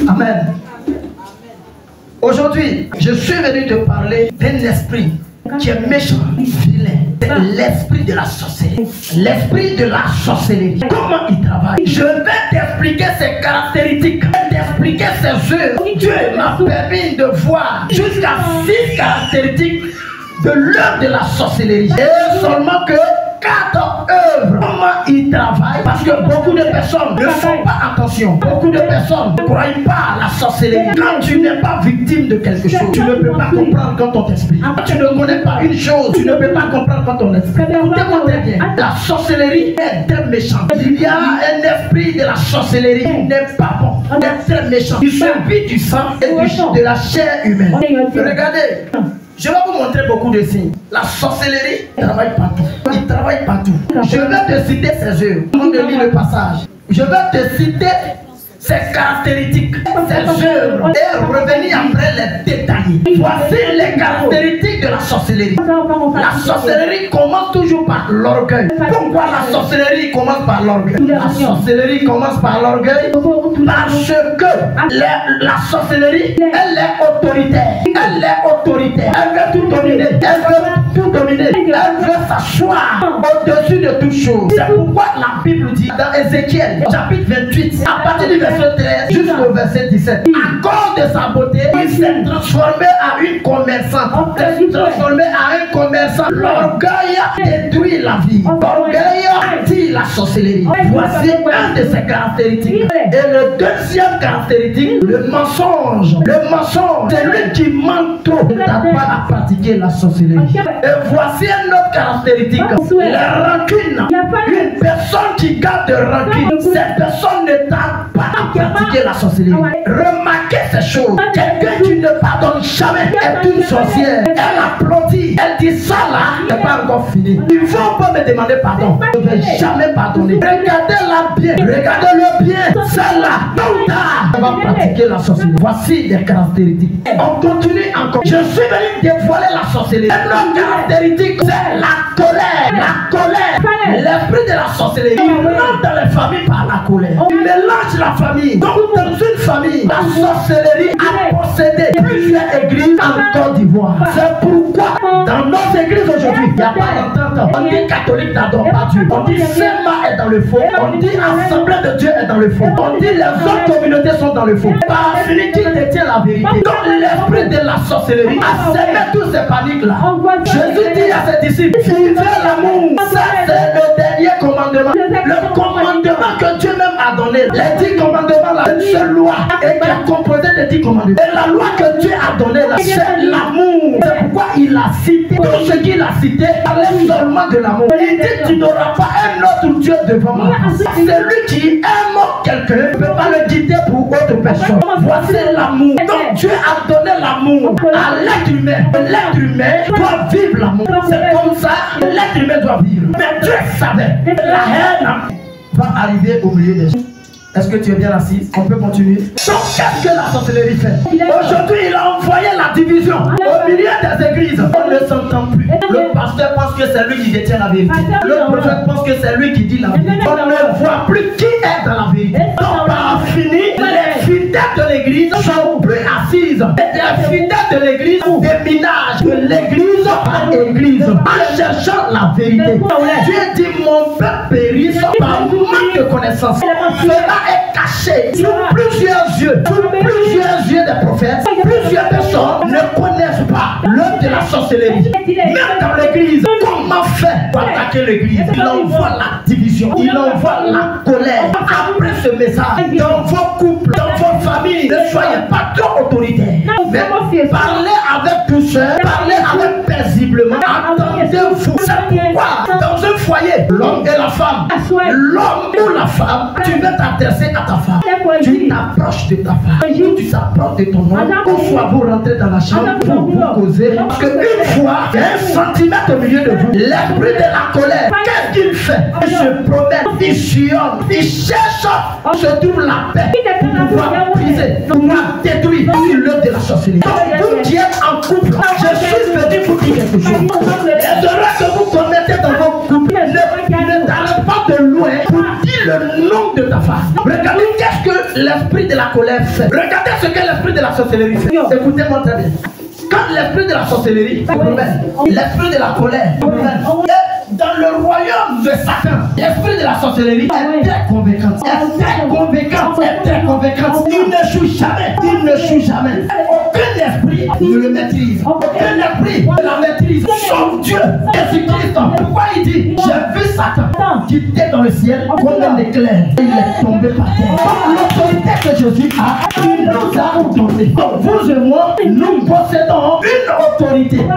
Amen. Aujourd'hui, je suis venu te parler d'un esprit qui est méchant, vilain. C'est l'esprit de la sorcellerie. L'esprit de la sorcellerie. Comment il travaille? Je vais t'expliquer ses caractéristiques. Je vais t'expliquer ses œuvres. Dieu m'a permis de voir jusqu'à 6 caractéristiques de l'œuvre de la sorcellerie. Et seulement que 4 œuvres. Comment il travaille? Parce que beaucoup de personnes ne font pas attention. Beaucoup de personnes ne croient pas à la sorcellerie. Quand tu n'es pas victime de quelque chose, tu ne peux pas comprendre quand on t'explique. Quand tu ne connais pas une chose, tu ne peux pas comprendre quand on t'explique. Écoutez-moi très bien. La sorcellerie est très méchante. Il y a un esprit de la sorcellerie qui n'est pas bon. Il est très méchant. Il se vit du sang et de la chair humaine. Regardez. Je vais vous montrer beaucoup de signes. La sorcellerie travaille partout. Il travaille partout. Je vais te citer ses œuvres. Avant de lire le passage, je vais te citer ses caractéristiques, ses œuvres et revenir après les détailler. Voici les caractéristiques de la sorcellerie. La sorcellerie commence toujours par l'orgueil. Pourquoi la sorcellerie commence par l'orgueil? La sorcellerie commence par l'orgueil parce que la sorcellerie, elle est autoritaire. Elle est autoritaire. Elle veut tout dominer. Elle veut tout dominer. Elle veut s'asseoir au-dessus de toute chose. C'est pourquoi la Bible dit dans Ézéchiel, chapitre 28, à partir du verset 13 jusqu'au verset 17, à cause de sa beauté, il s'est transformé à une commerçante. Il s'est transformé à un commerçant. L'orgueil détruit la vie. L'orgueil attire la sorcellerie. Voici un de ses caractéristiques. Et le deuxième caractéristique, le mensonge. Le mensonge, c'est lui qui ment trop. Il n'a pas à pratiquer la sorcellerie. Et voici une autre caractéristique, la rancune. Une personne qui garde de rancune, cette personne ne tarde pas à pratiquer la sorcellerie. Remarquez ces choses. Quelqu'un qui ne pardonne jamais est une sorcière. Elle applaudit. Elle dit ça là, c'est pas encore fini. Il ne faut pas me demander pardon. Je ne vais jamais pardonner. Regardez-la bien. Regardez-le bien. Celle-là, non tard, elle va pratiquer la sorcellerie. Voici les caractéristiques. On continue encore. Je suis venu dévoiler la sorcellerie. Une autre caractéristique, c'est la colère. La colère. L'esprit de la sorcellerie. Il rentre dans les familles par la colère. Il mélange la famille. Donc dans une famille, la sorcellerie a possédé plusieurs églises en Côte d'Ivoire. C'est pourquoi dans nos églises aujourd'hui, il n'y a pas d'entente. On dit catholique n'adore pas Dieu. On dit Sema est dans le faux. On dit Assemblée de Dieu est dans le faux. On dit les autres communautés sont dans le faux. Par celui qui détient la vérité. Donc l'esprit de la sorcellerie a semé tous ces paniques-là. Jésus dit à ses disciples, vivez l'amour. Ça c'est le dernier commandement. Le commandement que Dieu même a donné. Les 10 commandements là, c'est une seule loi. Et qui est composée de 10 commandements. Et la loi que Dieu a donnée là, c'est l'amour. C'est pourquoi il a cité. Tout ce qu'il a cité parlait seulement de l'amour. Il dit, tu n'auras pas un autre Dieu devant moi. Celui qui aime quelqu'un ne peut pas le quitter pour autre personne. Voici l'amour. Donc Dieu a donné l'amour à l'être humain. L'être humain doit vivre l'amour. C'est comme ça que l'être humain doit vivre. Mais Dieu savait. La haine va arriver au milieu des gens. Est-ce que tu es bien assis? On peut continuer. Donc, qu'est-ce que la sorcellerie fait? Aujourd'hui, il a envoyé la division au milieu des églises. On ne s'entend plus. Le pasteur pense que c'est lui qui détient la vérité. Le prophète pense que c'est lui qui dit la vérité. On ne voit plus qui est dans la vérité. Donc, par fini, les fidèles de l'église sont plus assises. Et les fidèles de l'église déménagent de l'église à l'église en cherchant la vérité. Dieu dit, mon peuple périt par manque de connaissance. Cela est caché sous plusieurs yeux. Sous plusieurs yeux des prophètes. Plusieurs personnes ne connaissent pas l'œuvre de la sorcellerie. Même dans l'église, comment faire pour attaquer l'église? Il envoie la division. Il envoie la colère. Après ce message, dans vos couples, dans vos familles, ne soyez pas trop autoritaires. Mais parlez avec douceur, parlez avec paisiblement. Attendez-vous. C'est pourquoi dans un foyer, l'homme et la femme, l'homme ou la femme, tu veux t'adresser à ta femme. Tu t'approches de ta femme. Tu t'approches de ton homme. Ou soit vous rentrez dans la chambre pour vous causer. Parce qu'une fois, il y a un centimètre au milieu de vous. L'esprit de la colère, qu'est-ce qu'il fait? Il se promène, il sillonne, il cherche, se trouve la paix pour pouvoir briser, pour pouvoir détruire l'œuvre de la sorcellerie. Donc vous qui êtes en couple, je suis venu vous dire quelque chose. Les erreurs que vous commettez dans vos couples, ne t'arrête pas de loin pour dire le nom de ta femme. Regardez qu'est-ce que l'esprit de la colère fait. Regardez ce que l'esprit de la sorcellerie fait. Écoutez-moi très bien. Quand l'esprit de la sorcellerie, l'esprit de la colère, dans le royaume de Satan, l'esprit de la sorcellerie est très convaincant. Est très convaincant. Il n'échoue jamais. Il n'échoue jamais. Aucun esprit ne le maîtrise. Aucun esprit ne la maîtrise. Sauf Dieu, Jésus-Christ. Pourquoi il dit, j'ai vu Satan qui était dans le ciel comme un éclair. Il est tombé par terre. Comme l'autorité que Jésus a, il nous a donné. Vous et moi, nous possédons une autorité.